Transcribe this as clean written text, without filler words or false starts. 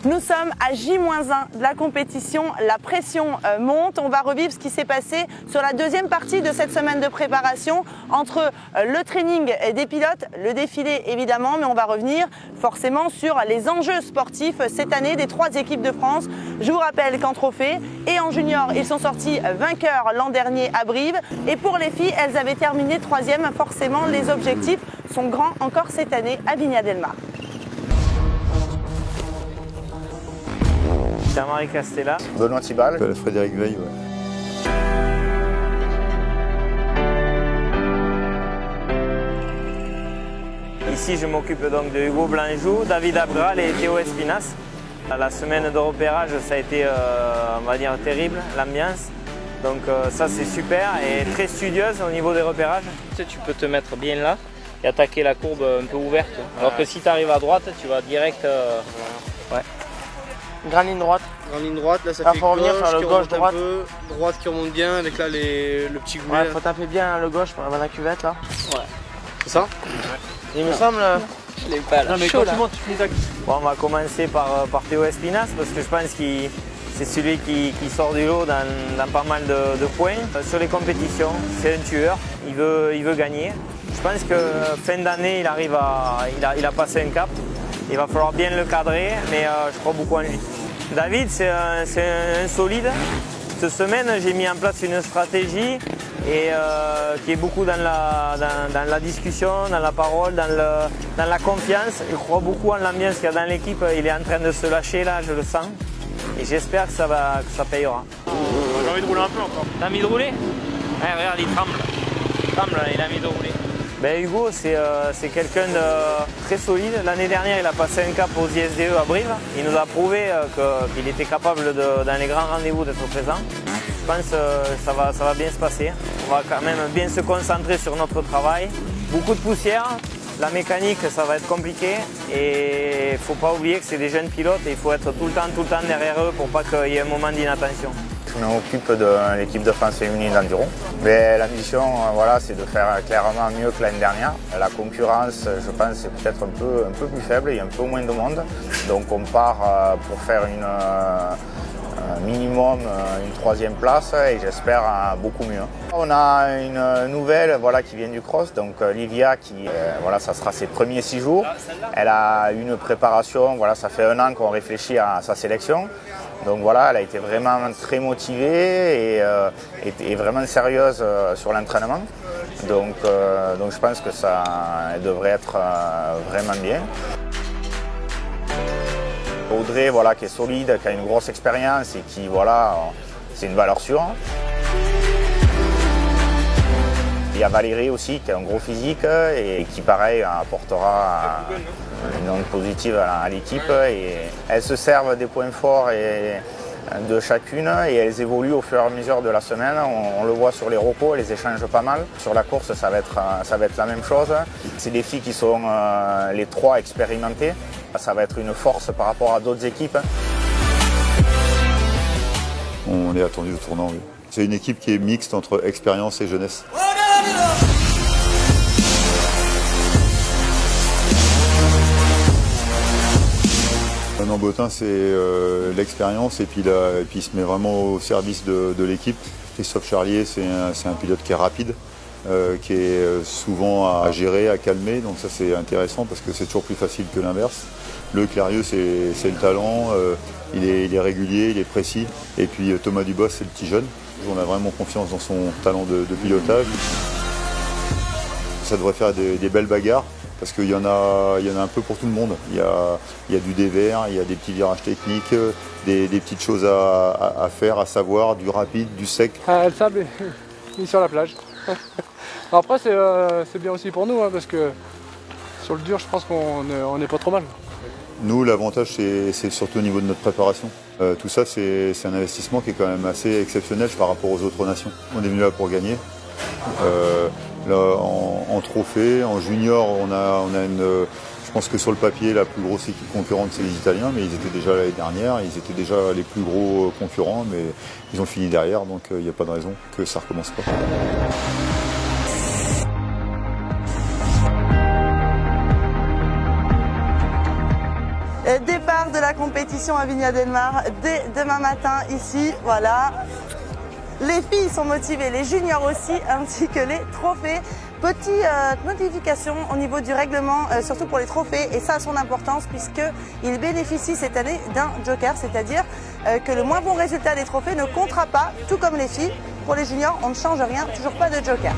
Nous sommes à J-1 de la compétition, la pression monte. On va revivre ce qui s'est passé sur la deuxième partie de cette semaine de préparation entre le training des pilotes, le défilé évidemment, mais on va revenir forcément sur les enjeux sportifs cette année des 3 équipes de France. Je vous rappelle qu'en trophée et en junior, ils sont sortis vainqueurs l'an dernier à Brive. Et pour les filles, elles avaient terminé 3e. Forcément, les objectifs sont grands encore cette année à Viña del Mar. Jean-Marie Castella. Benoît Thibal. Frédéric Veil. Ouais. Ici, je m'occupe donc de Hugo Blanjou, David Abgral et Théo Espinas. La semaine de repérage, ça a été, on va dire, terrible, l'ambiance. Donc ça, c'est super et très studieuse au niveau des repérages. Tu peux te mettre bien là et attaquer la courbe un peu ouverte. Alors que si tu arrives à droite, tu vas direct... Ouais. Grande ligne droite. Grande ligne droite, là ça fait faut revenir gauche, faire le gauche-droite. Droite qui remonte bien, avec là le petit goulet. Ouais, faut taper bien le gauche pour la cuvette là. Ouais. C'est ça? Il me semble... Je l'ai pas là. Non mais chaud, quand là. tu montes, tu finis ta... Bon, on va commencer par Théo Espinas parce que je pense que c'est celui qui sort du lot dans pas mal de points. Sur les compétitions, c'est un tueur, il veut gagner. Je pense que fin d'année, il a passé un cap. Il va falloir bien le cadrer, mais je crois beaucoup en lui. David, c'est un solide. Cette semaine, j'ai mis en place une stratégie et, qui est beaucoup dans la discussion, dans la parole, dans la confiance. Je crois beaucoup en l'ambiance qu'il y a dans l'équipe. Il est en train de se lâcher là, je le sens. Et j'espère que ça payera. J'ai envie de rouler un peu encore. T'as envie de rouler? Ouais, regarde, il tremble. Il tremble, il a envie de rouler. Ben Hugo, c'est quelqu'un de très solide. L'année dernière, il a passé un cap aux ISDE à Brive. Il nous a prouvé qu'il était capable, dans les grands rendez-vous, d'être présent. Je pense que ça va bien se passer. On va quand même bien se concentrer sur notre travail. Beaucoup de poussière. La mécanique, ça va être compliqué. Et il ne faut pas oublier que c'est des jeunes pilotes et il faut être tout le temps derrière eux pour pas qu'il y ait un moment d'inattention. Je m'occupe de l'équipe de France féminine d'enduro. Mais la mission, voilà, c'est de faire clairement mieux que l'année dernière. La concurrence, je pense, c'est peut-être un peu plus faible, il y a un peu moins de monde. Donc on part pour faire minimum une 3e place et j'espère beaucoup mieux. On a une nouvelle qui vient du cross, donc Livia ça sera ses premiers 6 jours. Elle a une préparation, ça fait 1 an qu'on réfléchit à sa sélection. Donc voilà, elle a été vraiment très motivée et vraiment sérieuse sur l'entraînement. Donc je pense que elle devrait être vraiment bien. Audrey, qui est solide, qui a une grosse expérience et qui, c'est une valeur sûre. Il y a Valérie aussi, qui a un gros physique et qui, pareil, apportera une onde positive à l'équipe. Elles se servent des points forts de chacune et elles évoluent au fur et à mesure de la semaine. On le voit sur les recos, elles échangent pas mal. Sur la course, ça va être la même chose. C'est des filles qui sont les 3 expérimentées. Ça va être une force par rapport à d'autres équipes. On est attendu au tournant, oui. C'est une équipe qui est mixte entre expérience et jeunesse. Manon Bottin, c'est l'expérience et puis il se met vraiment au service de l'équipe. Christophe Charlier, c'est un pilote qui est rapide, qui est souvent à gérer, à calmer, donc ça c'est intéressant parce que c'est toujours plus facile que l'inverse. Le Clérieux, c'est le talent, il est régulier, il est précis. Et puis Thomas Dubos, c'est le petit jeune. On a vraiment confiance dans son talent de pilotage. Ça devrait faire des belles bagarres parce qu'il y en a un peu pour tout le monde. Il y a du dévers, il y a des petits virages techniques, des petites choses à faire, à savoir, du rapide, du sec. Le sable est sur la plage. Après, c'est bien aussi pour nous parce que sur le dur, je pense qu'on n'est pas trop mal. Nous, l'avantage, c'est surtout au niveau de notre préparation. Tout ça, c'est un investissement qui est quand même assez exceptionnel par rapport aux autres nations. On est venu là pour gagner. Là, en trophée, en junior, on a je pense que sur le papier, la plus grosse équipe concurrente, c'est les Italiens, mais ils étaient déjà l'année dernière, ils étaient déjà les plus gros concurrents, mais ils ont fini derrière, donc il n'y a pas de raison que ça ne recommence pas. Départ de la compétition à Vignales del Mar dès demain matin ici, voilà. Les filles sont motivées, les juniors aussi, ainsi que les trophées. Petite notification au niveau du règlement, surtout pour les trophées, et ça a son importance puisqu'ils bénéficient cette année d'un joker, c'est-à-dire que le moins bon résultat des trophées ne comptera pas, tout comme les filles. Pour les juniors, on ne change rien, toujours pas de joker.